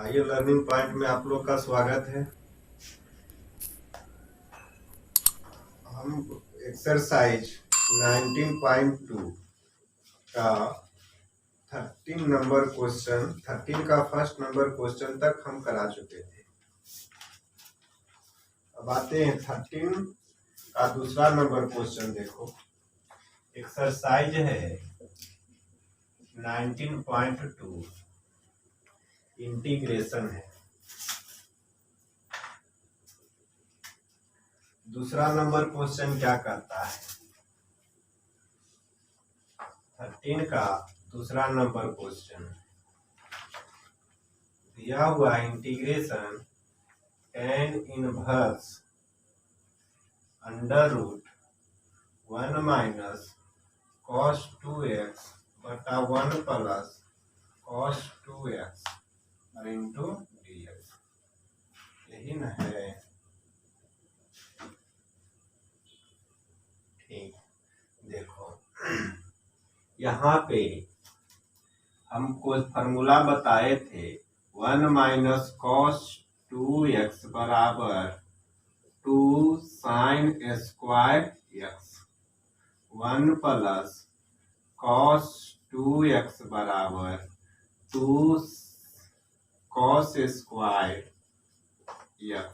आइए learning point में आप लोग का स्वागत है। हम एक्सरसाइज 19.2 का 13 नंबर क्वेश्चन 13 का फर्स्ट नंबर क्वेश्चन तक हम करा चुके थे। अब आते हैं 13 का दूसरा नंबर क्वेश्चन। देखो एक्सरसाइज है 19.2 इंटीग्रेशन है। दूसरा नंबर क्वेश्चन क्या करता है? 13 का दूसरा नंबर क्वेश्चन दिया हुआ integration tan inverse under root 1 minus cos 2x बटा 1 प्लस cos 2x और इंटू dx। यही न है? ठीक, देखो यहाँ पे हमको फॉर्मूला बताए थे 1 माइनस कॉस 2x बराबर 2 sine square x, 1 plus cos 2x बराबर 2 कॉस स्क्वायर x।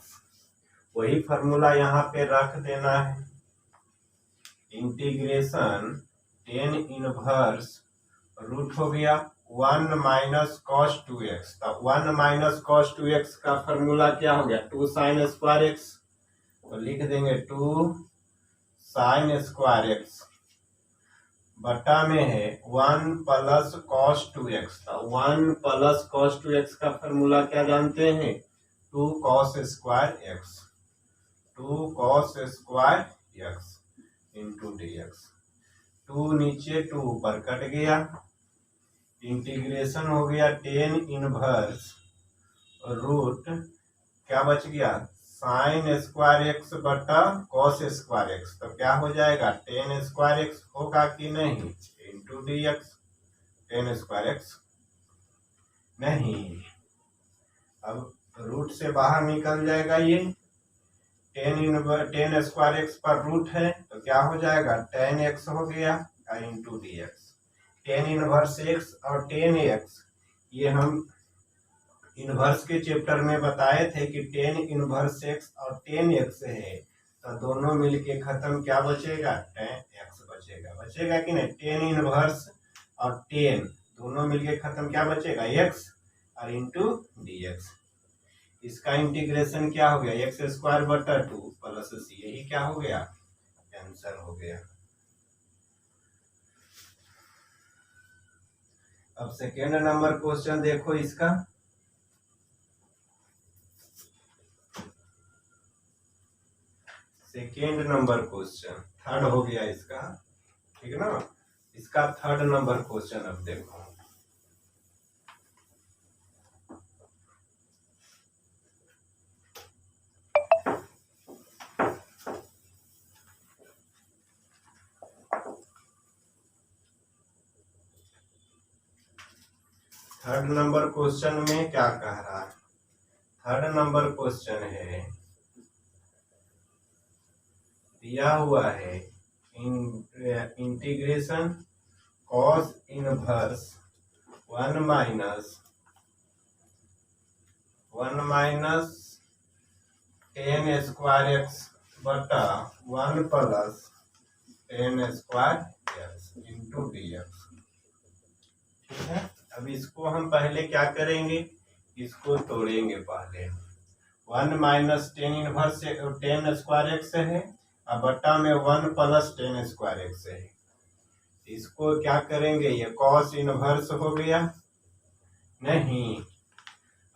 वही फॉर्मूला यहाँ पे रख देना है। इंटीग्रेशन tan इनवर्स रूट हो गया 1 माइनस कॉस 2x। तो 1 माइनस कॉस 2x का फॉर्मूला क्या हो गया? 2 साइन स्क्वायर x। तो लिख देंगे 2 साइन स्क्वायर x बटा में है 1 प्लस कॉस 2x। तो 1 प्लस कॉस 2x का फॉर्मूला क्या जानते हैं? 2 cos square x, 2 cos square x into dx। 2 नीचे 2 ऊपर कट गया। इंटीग्रेशन हो गया tan इनवर्स रूट क्या बच गया? साइन स्क्वायर एक्स बटा कॉस स्क्वायर एक्स। तो क्या हो जाएगा? tan स्क्वायर एक्स होगा कि नहीं? Into dx। tan square x नहीं, अब रूट से बाहर निकल जाएगा। ये tan स्क्वायर एक्स पर रूट है तो क्या हो जाएगा? tan एक्स हो गया into dx। tan inverse x और tan एक्स ये हम इनवर्स के चैप्टर में बताए थे कि tan इनवर्स एक्स और tan एक्स है तो दोनों मिलके खत्म क्या बचेगा? tan एक्स बचेगा। बचेगा कि नहीं? tan इनवर्स और tan दोनों मिलके खत्म क्या बचेगा? एक्स और इंटू dx। इसका इंटीग्रेशन क्या हो गया? एक्स स्क्वायर बटा 2 प्लस सी। यही क्या हो गया? आंसर हो गया। अब सेकेंड नंबर क्वेश्चन देखो इसका। सेकेंड नंबर क्वेश्चन थर्ड हो गया इसका, ठीक ना? इसका थर्ड नंबर क्वेश्चन अब देखो। थर्ड नंबर क्वेश्चन में क्या कह रहा है? थर्ड नंबर क्वेश्चन है दिया हुआ है integration cos inverse 1 minus tan square x बटा 1 plus tan square x into dx। ठीक है, अब इसको हम पहले क्या करेंगे? इसको तोड़ेंगे पहले। 1 minus tan inverse tan square x है और बटा में 1 प्लस tan स्क्वायर एक्स है। इसको क्या करेंगे? ये कॉस इनवर्स हो गया नहीं,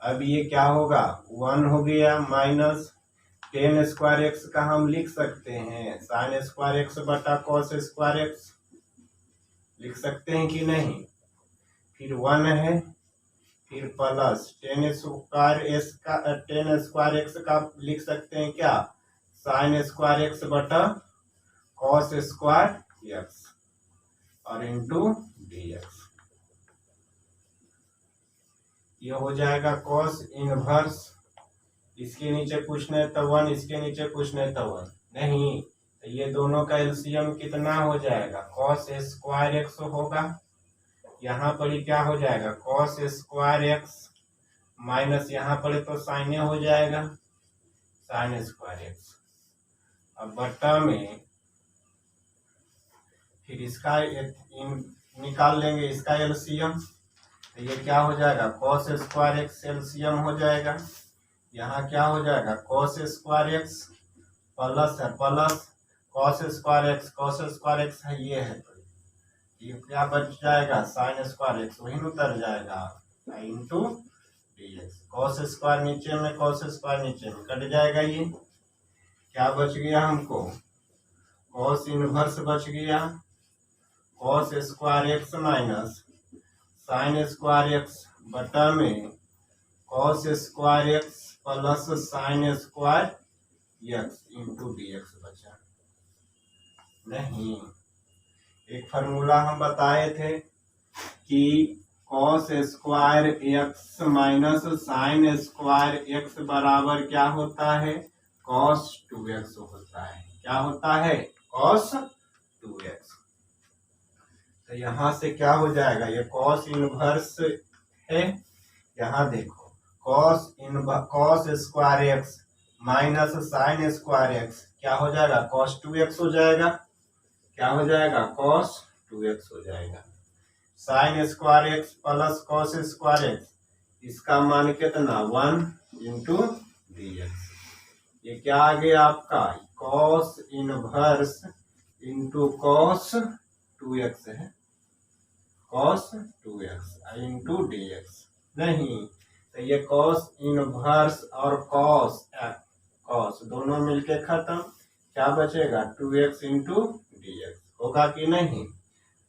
अब ये क्या होगा? 1 हो गया माइनस tan स्क्वायर एक्स का हम लिख सकते हैं साइन स्क्वायर एक्स बटा कॉस स्क्वायर एक्स। लिख सकते हैं कि नहीं? फिर 1 है, फिर प्लस tan स्क्वायर एक्स का लिख सकते हैं क्या? साइन स्क्वायर एक्स बटा कॉस स्क्वायर एक्स और इंटू dx। ये हो जाएगा कॉस इनवर्स, इसके नीचे पूछने तो 1, इसके नीचे पूछने तो 1 नहीं, तो ये दोनों का एलसीएम कितना हो जाएगा, कॉस स्क्वायर एक्स होगा। यहाँ पर ही क्या हो जाएगा, कॉस स्क्वायर एक्स माइनस यहाँ पर तो साइन हो जाएगा, साइन स्क्वायर एक्स। अब बटा में फिर इसका निकाल लेंगे इसका एलसीएम, तो ये क्या हो जाएगा, कॉस स्क्वायर एक्स एलसीएम हो जाएगा। यहाँ क्या हो जाएगा, कॉस स्क्वायर एक्स प्लस है प्लस कॉस स्क्वायर एक्स है, ये है तो ये क्या बच जाएगा, साइन स्क्वायर एक्स वही उतर जाएगा इंटू डीएक्स। कॉस स्क्वायर नीचे में, कॉस स्क्वायर नीचे में कट जाएगा, ये क्या बच गया हमको, कॉस इनवर्स बच गया, cos square x minus sine square x बटा में cos square x plus sine square x into dx बचा। नहीं, एक फार्मूला हम बताए थे कि cos square x minus sine square x बराबर क्या होता है, कॉस 2x होता है। क्या होता है, कॉस 2x। तो यहाँ से क्या हो जाएगा, ये कॉस इनवर्स है, यहाँ देखो cos square x minus sine square x क्या हो जाएगा, कॉस 2x हो जाएगा। क्या हो जाएगा, कॉस 2x हो जाएगा। Sign square x plus cos square x, इसका मान कितना 1 इंटू डीएक्स। ये क्या आ गया आपका, cos inverse into cos 2x है, कॉस 2x इंटू डीएक्स। नहीं, तो ये कॉस इनवर्स और कॉस दोनों मिलके खत्म, क्या बचेगा 2x इंटू डीएक्स, होगा कि नहीं।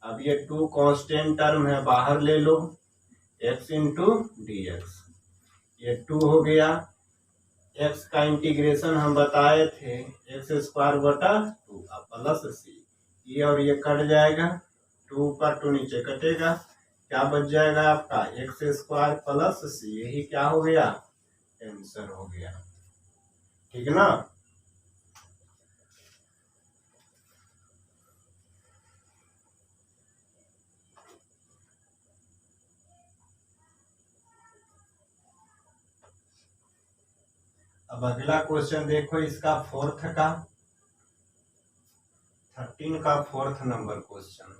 अब ये 2 कांस्टेंट टर्म है, बाहर ले लो, x इंटू डीएक्स, ये 2 हो गया। x का इंटीग्रेशन हम बताए थे एक्स स्क्वायर बटा 2 प्लस सी, ये और ये कट जाएगा, 2 ऊपर 2 नीचे कटेगा, क्या बच जाएगा आपका एक्स स्क्वायर प्लस सी, यही क्या हो गया, आंसर हो गया। ठीक ना। अब अगला क्वेश्चन देखो, इसका फोर्थ का 13 का फोर्थ नंबर क्वेश्चन।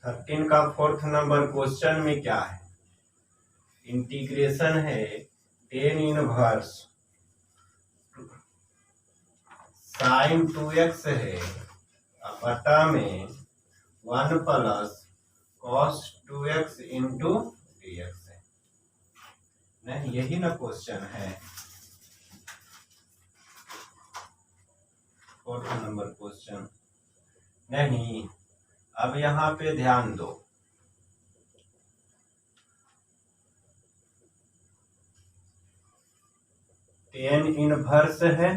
थर्टीन का फोर्थ नंबर क्वेश्चन में क्या है, इंटीग्रेशन है टेन इनवर्स साइन 2x है बटा में 1 plus cos 2x into dx है। नहीं, यही ना क्वेश्चन है, फोर्थ नंबर क्वेश्चन। नहीं, अब यहाँ पे ध्यान दो, टेन इनवर्स है,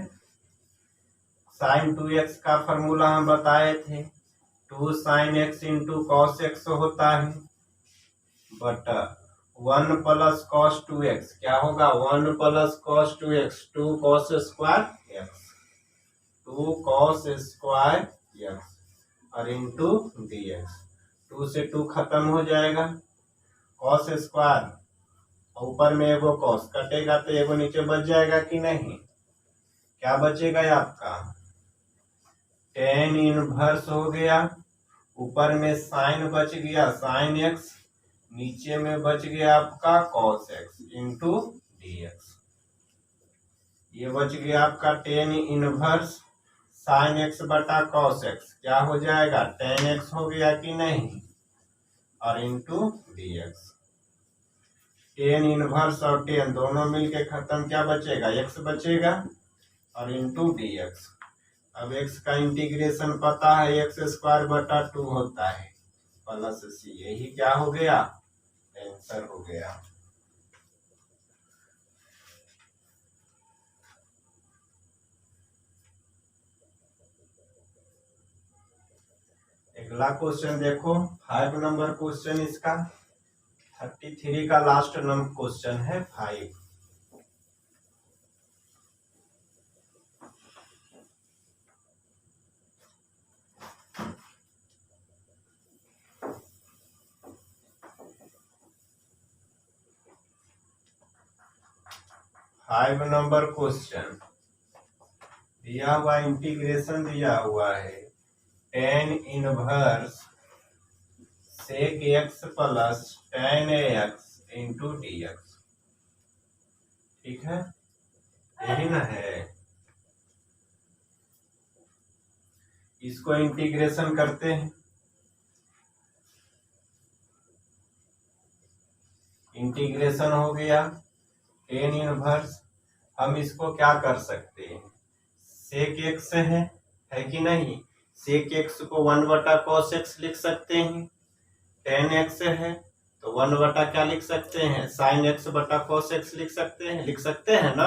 साइन 2x का फॉर्मूला हम बताए थे 2 sine x into cos x होता है, बट 1 प्लस कॉस 2x क्या होगा, 1 plus cos 2x 2 cos square x, 2 cos square x और इंटू dx। 2 से 2 खत्म हो जाएगा, कॉस स्क्वायर ऊपर में एगो कॉस कटेगा तो एगो नीचे बच जाएगा कि नहीं। क्या बचेगा आपका, टेन इनवर्स हो गया, ऊपर में साइन बच गया साइन एक्स, नीचे में बच गया आपका कॉस एक्स इंटू डीएक्स। ये बच गया आपका टेन इनवर्स साइन एक्स बटा कॉस एक्स, क्या हो जाएगा टेन एक्स हो गया कि नहीं, और इंटू डीएक्स। टेन इनवर्स और टेन दोनों मिलके खत्म, क्या बचेगा, एक्स बचेगा और इंटू डी एक्स। अब एक्स का इंटीग्रेशन पता है, एक्स स्क्वायर बटा 2 होता है प्लस सी, यही क्या हो गया, आंसर हो गया। अगला क्वेश्चन देखो, 5 नंबर क्वेश्चन इसका, 33 का लास्ट नंबर क्वेश्चन है 5। फाइव नंबर क्वेश्चन दिया हुआ, इंटीग्रेशन दिया हुआ है tan inverse sec x plus tan x into d x, ठीक है, यही ना है। इसको इंटीग्रेशन करते हैं, इंटीग्रेशन हो गया टेन इनवर्स, हम इसको क्या कर सकते हैं, सेक एक्स है कि नहीं, सेक एक्स को 1/cos x लिख सकते हैं, टेन एक्स है तो 1/क्या लिख सकते हैं, साइन एक्स बटा cos x लिख सकते हैं ना।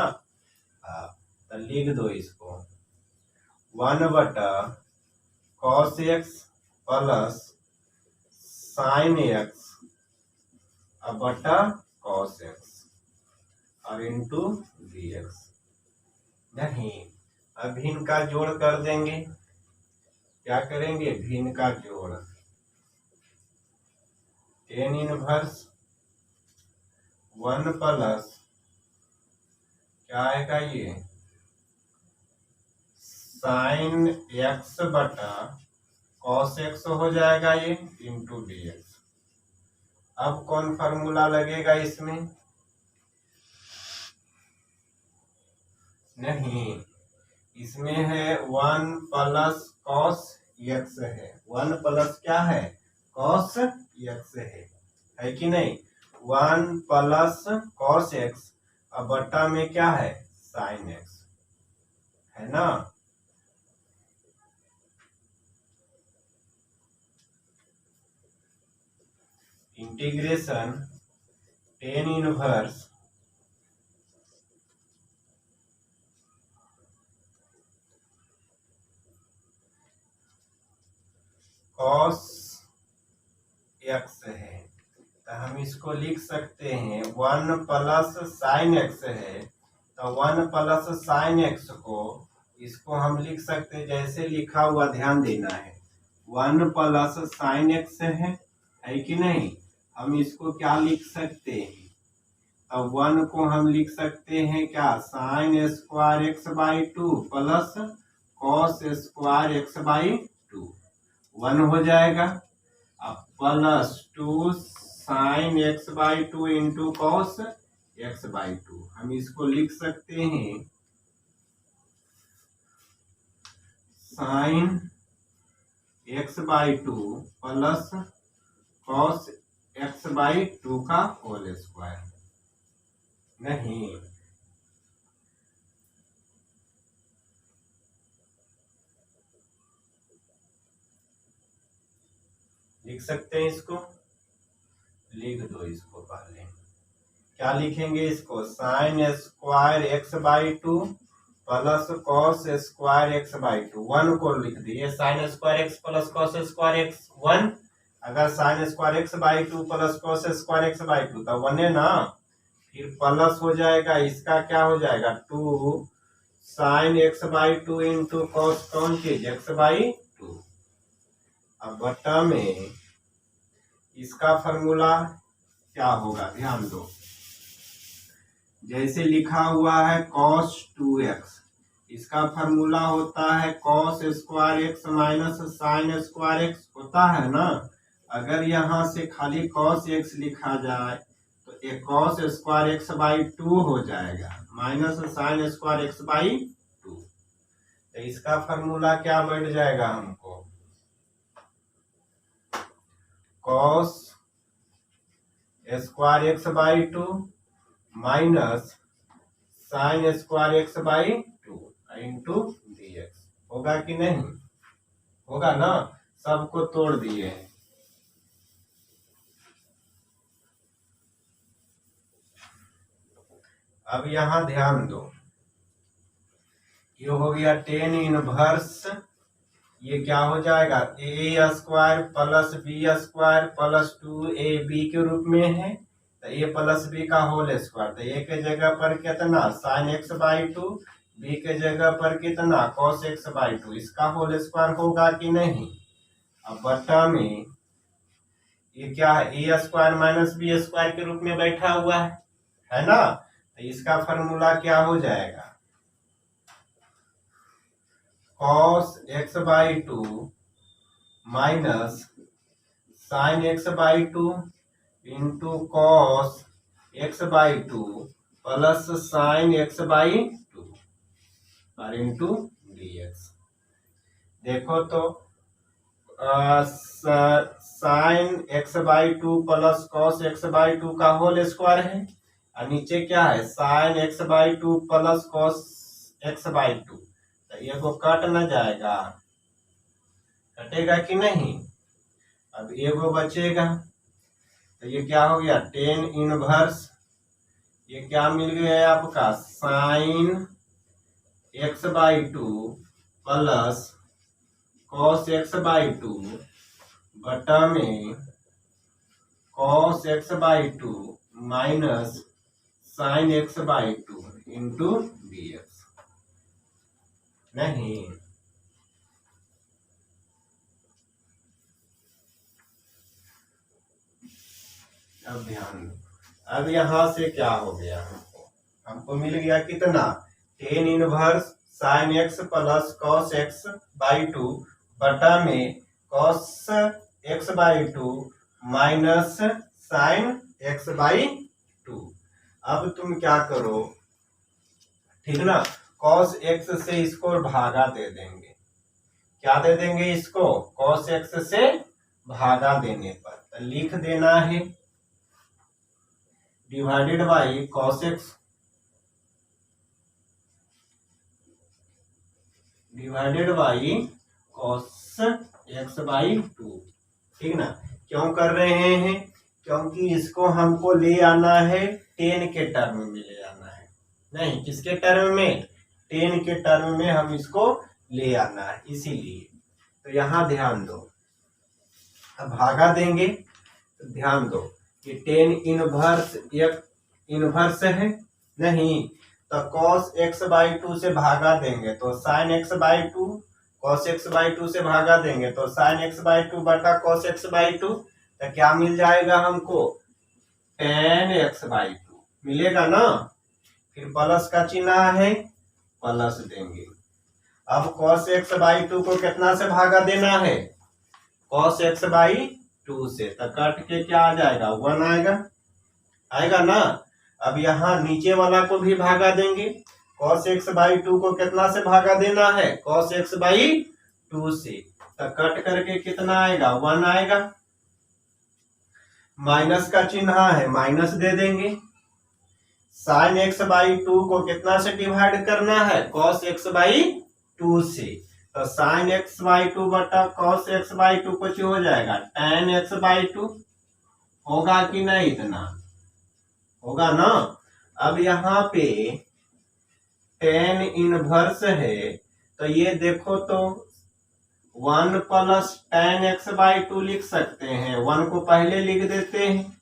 हाँ, तो लिख दो इसको 1/cos x plus sine x बटा cos x और इंटू डी एक्स। नहीं, अब इनका जोड़ कर देंगे, क्या करेंगे, भिन्न का जोड़, टेन इनवर्स 1 प्लस क्या आएगा ये, साइन एक्स बटा कॉस एक्स हो जाएगा ये, इंटू डी एक्स। अब कौन फार्मूला लगेगा इसमें, नहीं, इसमें है 1 प्लस कॉस एक्स है, 1 प्लस क्या है, कॉस एक्स है कि नहीं, 1 प्लस कॉस एक्स अब बट्टा में क्या है, साइन एक्स है ना। Integration tan inverse cos x है, तो हम इसको लिख सकते हैं 1 प्लस साइन एक्स है, तो 1 प्लस साइन एक्स को इसको हम लिख सकते हैं, जैसे लिखा हुआ ध्यान देना है, 1 प्लस साइन एक्स है कि नहीं, हम इसको क्या लिख सकते हैं, अब 1 को हम लिख सकते हैं क्या, sign square x by 2 plus cos square x by 2, 1 हो जाएगा, अब plus 2 sign X by 2 into cos X by 2, हम इसको लिख सकते हैं sign X by 2 plus cos X by 2 का होल स्क्वायर। नहीं, लिख सकते हैं इसको, लिख दो इसको, पहले क्या लिखेंगे इसको, sign square x by 2 plus cos square x by 2, 1 को लिख दिए, sign square x plus cos square x 1, अगर sign square x by 2 plus cos square x by 2 तो 1 है ना, फिर प्लस हो जाएगा, इसका क्या हो जाएगा 2 sign X by 2 into cos कौन चीज एक्स बाई 2, अब बटा में इसका फॉर्मूला क्या होगा, ध्यान दो, जैसे लिखा हुआ है cos 2x, इसका फॉर्मूला होता है cos square x minus sine square x होता है ना, अगर यहाँ से खाली cos x लिखा जाए तो एक cos स्क्वायर एक्स बाई 2 हो जाएगा minus sine square x by 2, तो इसका फॉर्मूला क्या बैठ जाएगा हमको, cos square x by to minus sine square x by two into d x. होगा कि नहीं? होगा ना? सबको तोड़ दिए हैं। अब यहां ध्यान दो, ये हो गया टेन इनवर्स, ये क्या हो जाएगा A square plus B square plus 2ab के रूप में है, तो ए प्लस बी का होल स्क्वायर, तो ए के जगह पर कितना sine X by two, B के जगह पर कितना कॉस एक्स बाई टू, इसका होल स्क्वायर होगा कि नहीं? अब बटा में ये क्या है A square minus B square के रूप में बैठा हुआ है ना? तो इसका फॉर्मूला क्या हो जाएगा cos X by to minus sign X by two into cos X by two plus sign X by to और इंटू डी एक्स। देखो तो sign X by two plus cos X by to का whole square है, और नीचे क्या है sign X by two plus cos X by to, तो ये को कट न जाएगा, कटेगा कि नहीं? अब ये वो बचेगा, तो ये क्या हो गया टेन इनवर्स, ये क्या मिल गया है आपका sign X by two plus cos X by to बटा में cos X by to minus sign X by two into d x. नहीं, अब ध्यान दो, अब यहां से क्या हो गया हमको मिल गया कितना tan inverse sine x plus cos X by to बटा में cos X by to minus sign X by to. अब तुम क्या करो, ठीक ना, कॉस एक्स से इसको भागा दे देंगे, क्या दे देंगे इसको कॉस एक्स से भागा देने पर, तो लिख देना है divided by cos x divided by cos X by to, ठीक ना। क्यों कर रहे हैं? क्योंकि इसको हमको ले आना है टेन के टर्म में ले आना है, नहीं किसके टर्म में, टेन के टर्म में हम इसको ले आना है, इसीलिए। तो यहां ध्यान दो, अब भागा देंगे तो ध्यान दो कि टेन इनवर्स एक इनवर्स है नहीं, तो कॉस एक्स बाई टू से भागा देंगे तो sign X by to, cos X by to से भागा देंगे तो साइन एक्स बाई टू बटा कॉस एक्स बाई टू, तो क्या मिल जाएगा हमको टेन एक्स बाई टू मिलेगा ना। फिर प्लस का चिन्ह है, प्लस देंगे। अब कॉस एक्स बाई टू को कितना से भागा देना है कॉस एक्स बाई टू से, तो कट के क्या आ जाएगा 1 आएगा, आएगा ना। अब यहाँ नीचे वाला को भी भागा देंगे, कॉस एक्स बाई टू को कितना से भागा देना है कॉस एक्स बाई टू से, तो कट करके कितना आएगा 1 आएगा। माइनस का चिन्ह है, माइनस दे देंगे। साइन एक्स बाई टू को कितना से डिवाइड करना है कॉस एक्स बाई टू से, तो साइन एक्स बाई टू बटा कॉस एक्स बाई टू कुछ हो जाएगा टेन एक्स बाई टू, होगा कि नहीं? इतना होगा ना। अब यहाँ पे टेन इनवर्स है, तो ये देखो तो 1 plus tan x by to लिख सकते हैं, 1 को पहले लिख देते हैं,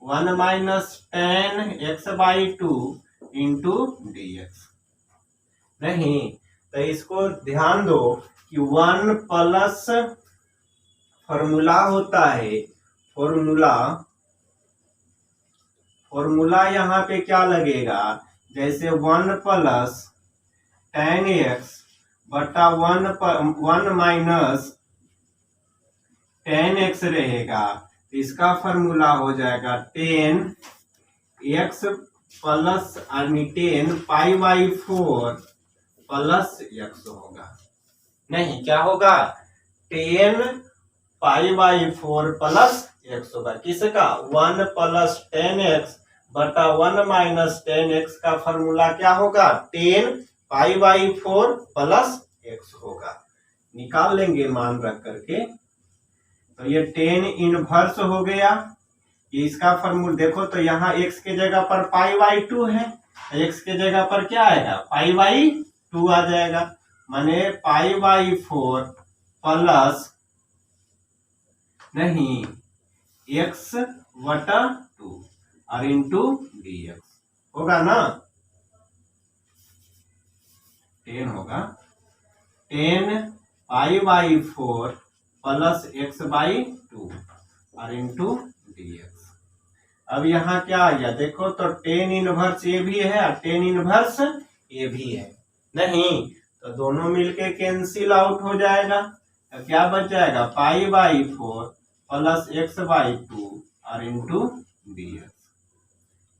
1 minus ten x by two into d x. नहीं, तो इसको ध्यान दो कि 1 प्लस फॉर्मूला होता है, फॉर्मूला यहाँ पे क्या लगेगा, जैसे 1 प्लस टेन एक्स बटा 1 माइनस टेन एक्स रहेगा, तो इसका फॉर्मूला हो जाएगा 10 x plus 10 pi by 4 plus x होगा। नहीं, क्या होगा 10 पाई बाई 4 प्लस एक्स होगा। किसका? 1 प्लस 10x बटा 1 माइनस 10x का फॉर्मूला क्या होगा? 10 पाई बाई 4 प्लस x होगा। निकाल लेंगे मान रख करके। तो ये 10 इनवर्स हो गया। ये इसका फॉर्मूला देखो तो यहाँ x के जगह पर पाई बाई 2 है, x के जगह पर क्या आएगा? पाई बाई 2 आ जाएगा। माने पाई बाई 4 प्लस नहीं x बटा 2 और इंटू dx होगा ना। 10 होगा 10 pi by 4 plus x by 2 और इंटू dx। अब यहाँ क्या आ गया देखो तो 10 इनवर्स ये भी है और 10 इनवर्स ये भी है। नहीं तो दोनों मिलके कैंसिल आउट हो जाएगा। तो क्या बच जाएगा? Pi by 4 plus x by 2 और इंटू dx।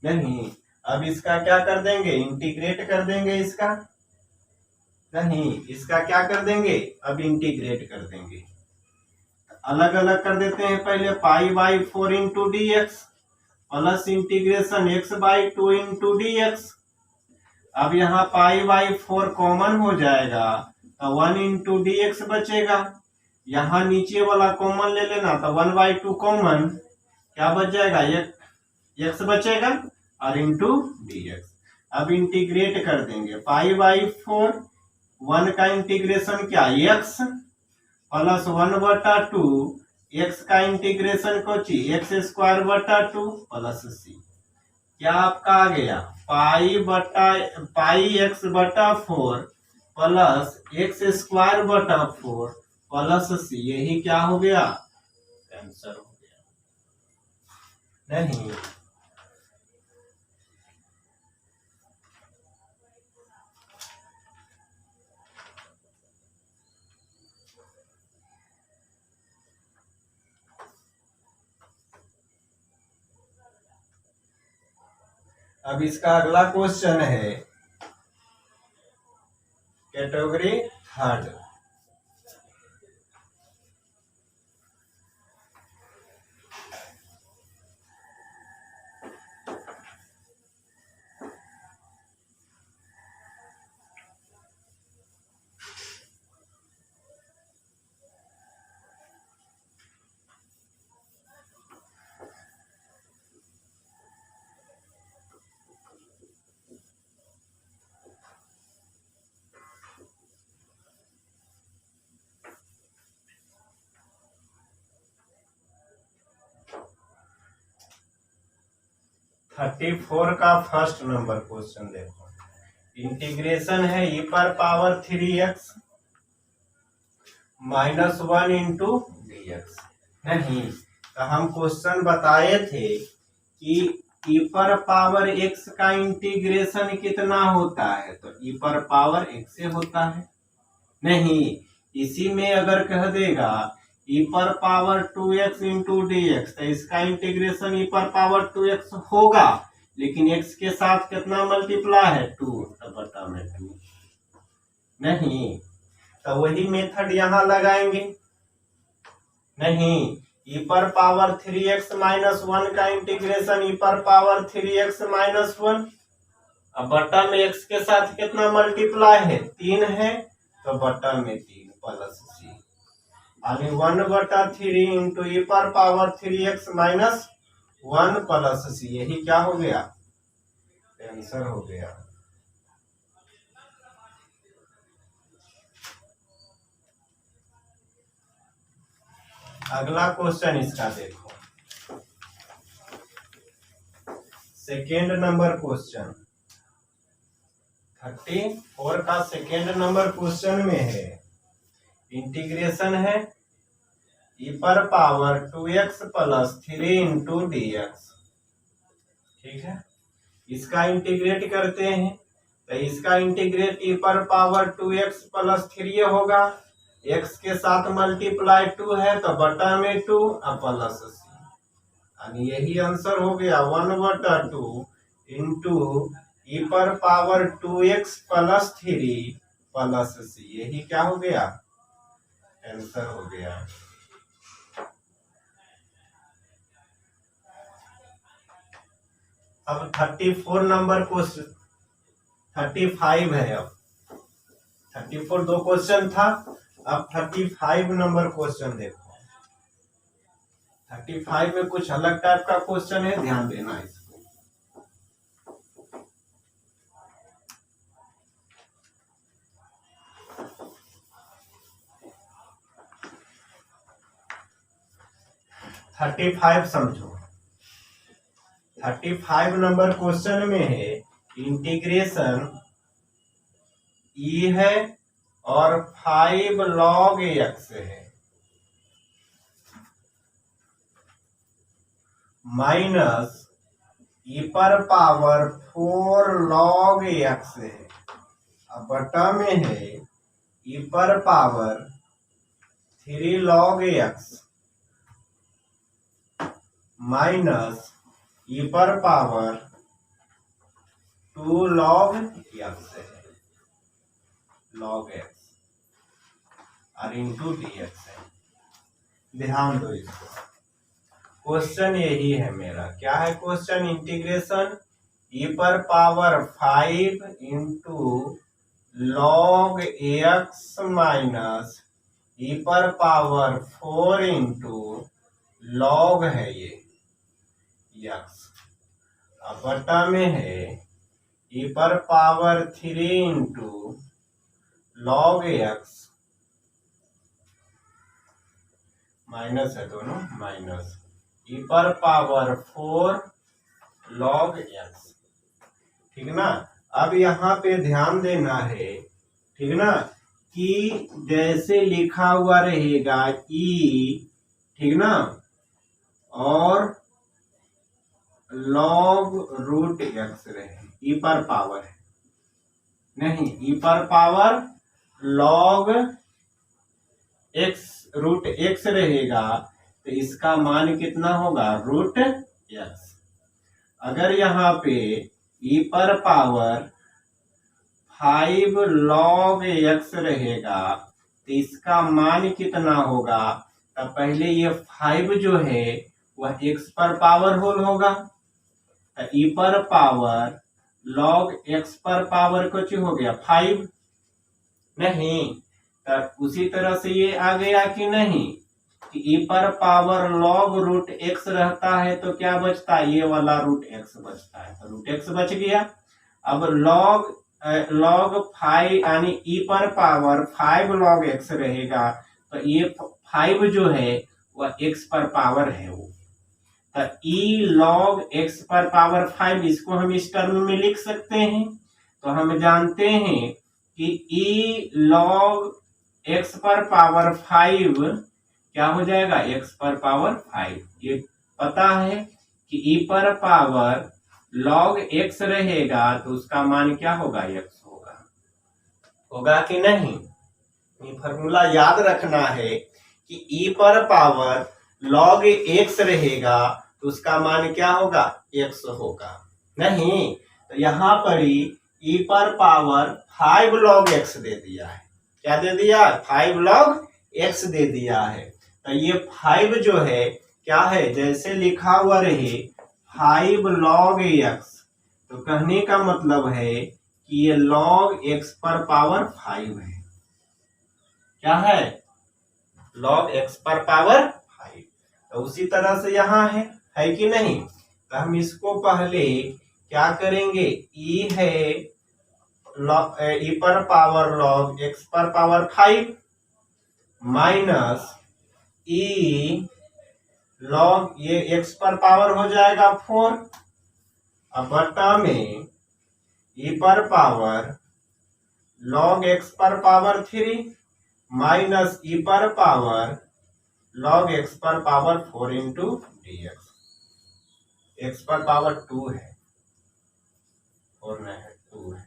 नहीं अब इसका क्या कर देंगे? इंटीग्रेट कर देंगे इसका। नहीं इसका क्या कर देंगे? अब इंटीग्रेट कर देंगे। अलग अलग कर देते हैं पहले। Pi by 4 into d x plus integration x by 2 into d x. अब यहाँ पाई बाई 4 कॉमन हो जाएगा तो 1 इंटू डी एक्स बचेगा। यहाँ नीचे वाला कॉमन ले लेना तो 1 बाई 2 कॉमन, क्या बच जाएगा? x बचेगा और इंटू डी एक्स। अब इंटीग्रेट कर देंगे। पाई बाई 4 1 का इंटीग्रेशन क्या? x प्लस 1 बटा 2 x का इंटीग्रेशन कोची? एक्स स्क्वायर बटा 2 प्लस c। क्या आपका आ गया? पाई x बटा 4 प्लस एक्स स्क्वायर बटा 4 प्लस c। यही क्या हो गया? आंसर हो गया। नहीं अब इसका अगला क्वेश्चन है कैटेगरी थर्ड। थर्टी फोर का फर्स्ट नंबर क्वेश्चन देखो। इंटीग्रेशन है e पर power 3x minus 1 into d x. नहीं तो हम क्वेश्चन बताए थे कि e पर पावर x का इंटीग्रेशन कितना होता है? तो e पर पावर x से होता है। नहीं इसी में अगर कह देगा e पर power 2x into d x तो इसका इंटीग्रेशन e पर पावर 2x होगा, लेकिन x के साथ कितना मल्टीप्लाई है? 2 तो बटा में 2। नहीं तो वही मेथड यहाँ लगाएंगे। नहीं e पर पावर 3x माइनस 1 का इंटीग्रेशन e पर पावर 3x माइनस 1। अब बटा में x के साथ कितना मल्टीप्लाई है? 3 है तो बटा में 3 प्लस c। यानी 1 बटा 3 इंटू e पर power 3x minus 1 plus c। यही क्या हो गया? आंसर हो गया। अगला क्वेश्चन इसका देखो। सेकेंड नंबर क्वेश्चन 34 का सेकेंड नंबर क्वेश्चन में है इंटीग्रेशन है e पर power 2x plus 3 into d x. ठीक है इसका इंटीग्रेट करते हैं तो इसका इंटीग्रेट e पर पावर 2x प्लस 3 होगा। x के साथ मल्टीप्लाई 2 है तो बटा में 2 और प्लस c। यानी यही आंसर हो गया 1 बटा 2 इंटू e पर power 2x plus 3 plus c। यही क्या हो गया? आंसर हो गया। अब 34 नंबर क्वेश्चन 35 है। अब 34 दो क्वेश्चन था, अब 35 नंबर क्वेश्चन देखो। 35 में कुछ अलग टाइप का क्वेश्चन है, ध्यान देना इसको। थर्टी फाइव समझो। 35 नंबर क्वेश्चन में है इंटीग्रेशन ई है और 5 log x है माइनस ई पर पावर 4 log x है। अब बटा में है ई पर power 3 log x minus E पर पावर 2 log x है, log x और इंटू dx है। ध्यान दो इसको, क्वेश्चन यही है मेरा। क्या है क्वेश्चन? इंटीग्रेशन ई पर power 5 into log x minus E पर पावर 4 इंटू log है ये x। अब बटा में है ई पर power 3 into log x minus है दोनों, माइनस ई पर पावर 4 log x। ठीक ना। अब यहाँ पे ध्यान देना है, ठीक ना, कि जैसे लिखा हुआ रहेगा ई, ठीक ना, और log रूट x रहे, ई पर पावर है नहीं, ई पर power log x root x रहेगा तो इसका मान कितना होगा? Root x। अगर यहाँ पे ई पर पावर 5 log x रहेगा तो इसका मान कितना होगा? तो पहले ये 5 जो है वह x पर पावर होल होगा, तो ई पर पावर log x पर पावर कुछ हो गया 5 नहीं। तो उसी तरह से ये आ गया कि नहीं कि ई पर पावर log रूट x रहता है तो क्या बचता है? ये वाला रूट x बचता है, तो रूट x बच गया। अब log 5 यानी ई पर पावर 5 log x रहेगा तो ये 5 जो है वह x पर पावर है वो, तो ई log x पर पावर 5, इसको हम इस टर्म में लिख सकते हैं। तो हम जानते हैं कि ई log x पर पावर 5 क्या हो जाएगा? x पर पावर 5। ये पता है कि ई पर पावर log x रहेगा तो उसका मान क्या होगा? x होगा। होगा कि नहीं? ये फॉर्मूला याद रखना है कि ई पर पावर log x रहेगा तो उसका मान क्या होगा? x होगा नहीं। तो यहाँ पर ही ई पर पावर 5 log x दे दिया है। क्या दे दिया? 5 log x दे दिया है। तो ये 5 जो है क्या है? जैसे लिखा हुआ रहे 5 log x, तो कहने का मतलब है कि ये log x पर पावर 5 है। क्या है? log x पर पावर 5। तो उसी तरह से यहाँ है कि नहीं? तो हम इसको पहले क्या करेंगे? ई है ई पर पावर log x पर पावर 5 माइनस ई log ये x पर पावर हो जाएगा 4, अब बटा में ई पर पावर log x पर पावर 3 माइनस ई पर पावर log x पर पावर 4 इंटू dx। x पर पावर 2 है और नहीं है 2 है,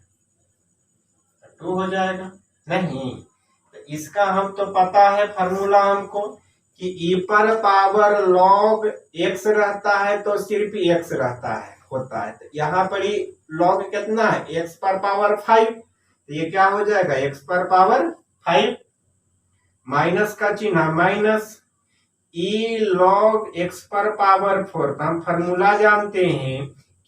2 हो जाएगा नहीं। तो इसका हम तो पता है फॉर्मूला हमको कि ई पर पावर log x रहता है तो सिर्फ x रहता है होता है। तो यहाँ पर ही log कितना है? x पर पावर 5, तो ये क्या हो जाएगा? x पर पावर 5 माइनस का चिन्ह माइनस ई log x पर पावर 4। तो हम फॉर्मूला जानते हैं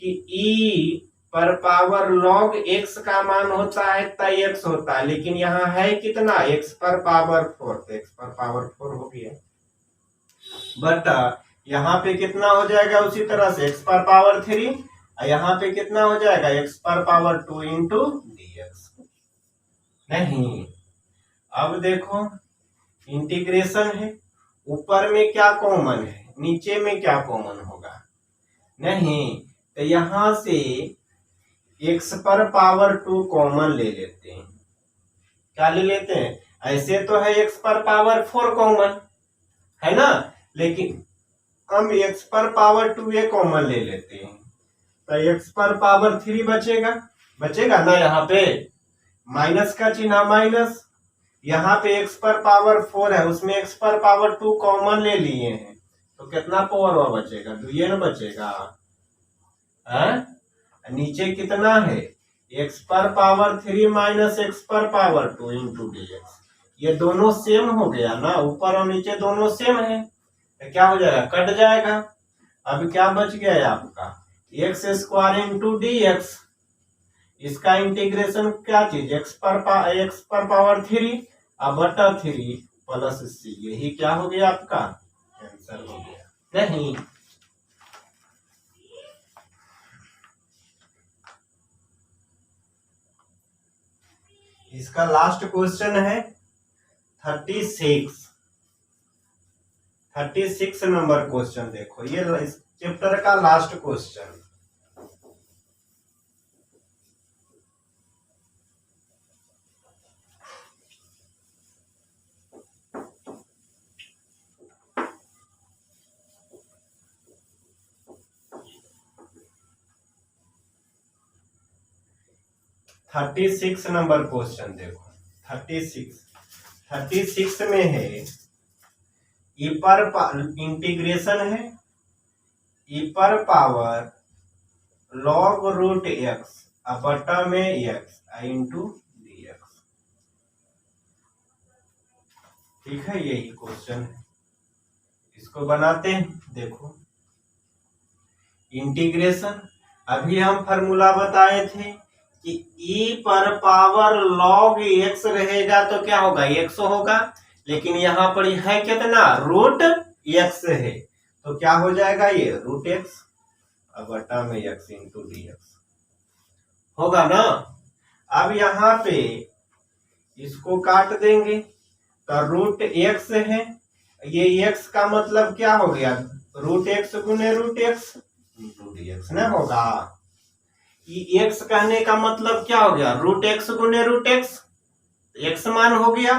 कि ई पर पावर log x का मान होता है तय x होता है, लेकिन यहाँ है कितना x पर पावर 4, तो x पर पावर 4 हो गया। बटा यहाँ पे कितना हो जाएगा उसी तरह से x पर पावर 3, और यहाँ पे कितना हो जाएगा x पर पावर 2 इंटू dx। नहीं, अब देखो इंटीग्रेशन है, ऊपर में क्या कॉमन है, नीचे में क्या कॉमन होगा, नहीं, तो यहां से x पर पावर 2 कॉमन ले लेते हैं। क्या ले लेते हैं, ऐसे तो है x पर पावर 4 कॉमन है ना, लेकिन हम x पर पावर 2 ये कॉमन ले लेते हैं, तो x पर पावर 3 बचेगा ना, यहाँ पे माइनस का चिन्ह माइनस, यहाँ पे x पर पावर 4 है, उसमें x पर पावर 2 कॉमन ले लिए हैं, तो कितना पावर बचेगा, 2 ये न बचेगा है? नीचे कितना है x पर पावर 3 माइनस x पर पावर 2 इंटू dx, ये दोनों सेम हो गया ना, ऊपर और नीचे दोनों सेम है, तो क्या हो जाएगा, कट जाएगा। अब क्या बच गया है आपका एक्स स्क्वायर इंटू dx, इसका इंटीग्रेशन क्या चीज x पर पावर 3 अब बटा 3 प्लस c, यही क्या हो गया आपका आंसर हो गया। नहीं, इसका लास्ट क्वेश्चन है 36 नंबर क्वेश्चन, देखो ये इस चैप्टर का last question. Thirty six number question देखो, 36 में है ई पर इंटीग्रेशन है ई पर पावर log रूट x बटा में x इंटू dx। ठीक है, यही क्वेश्चन है, इसको बनाते हैं। देखो इंटीग्रेशन, अभी हम फॉर्मूला बताए थे कि e पर पावर log x रहेगा तो क्या होगा, x होगा, लेकिन यहाँ पर है कितना, रूट x है, तो क्या हो जाएगा ये रूट x बटा में x इंटू dx होगा ना। अब यहाँ पे इसको काट देंगे तो रूट x है, ये x का मतलब क्या हो गया, रूट x गुने रूट x इंटू dx ना होगा। x कहने का मतलब क्या हो गया, रूट x गुने रूट x मान हो गया,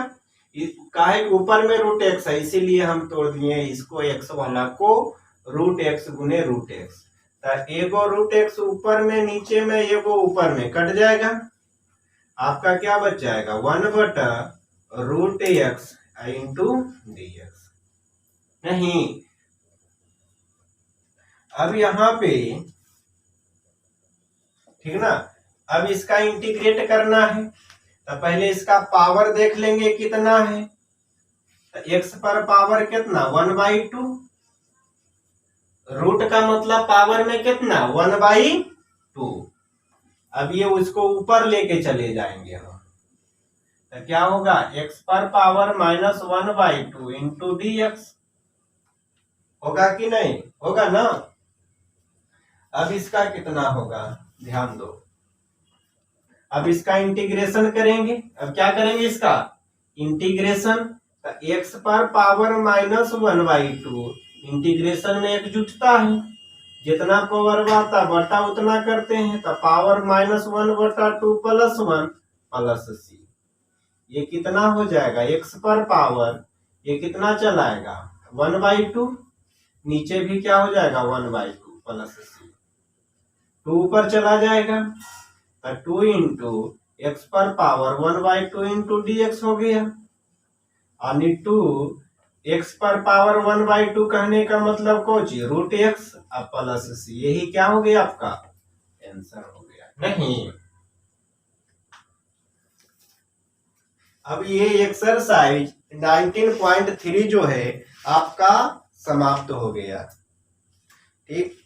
काहे ऊपर में रूट x है इसीलिए हम तोड़ दिए इसको, x वाला को रूट x गुने रूट x, तो एगो रूट x ऊपर में नीचे में एगो ऊपर में कट जाएगा, आपका क्या बच जाएगा 1 बटा रूट x इंटू dx। नहीं, अब यहाँ पे ठीक ना, अब इसका इंटीग्रेट करना है, तो पहले इसका पावर देख लेंगे कितना है, तो x पर पावर कितना 1/2, रूट का मतलब पावर में कितना 1/2, अब ये उसको ऊपर लेके चले जाएंगे हम, तो क्या होगा x पर पावर माइनस 1/2 इंटू dx, होगा कि नहीं होगा ना। अब इसका कितना होगा ध्यान दो, अब इसका इंटीग्रेशन करेंगे, अब क्या करेंगे इसका इंटीग्रेशन, तो x पर पावर माइनस 1/2, इंटीग्रेशन में एक जुटता है, जितना पावर बढ़ता बटा उतना करते हैं, तो पावर -1 बटा 2 प्लस 1 प्लस c, ये कितना हो जाएगा x पर पावर, ये कितना चलाएगा 1/2, नीचे भी क्या हो जाएगा 1/2 प्लस c, 2 ऊपर चला जाएगा, तो 2 इंटू एक्स पर पावर 1/2 इंटू dx हो गया, और 2 एक्स पर पावर 1/2 कहने का मतलब कौन सी रूट x अब प्लस c, यही क्या हो गया आपका आंसर हो गया। नहीं, अब ये एक्सरसाइज 19.3 जो है आपका समाप्त हो गया। ठीक।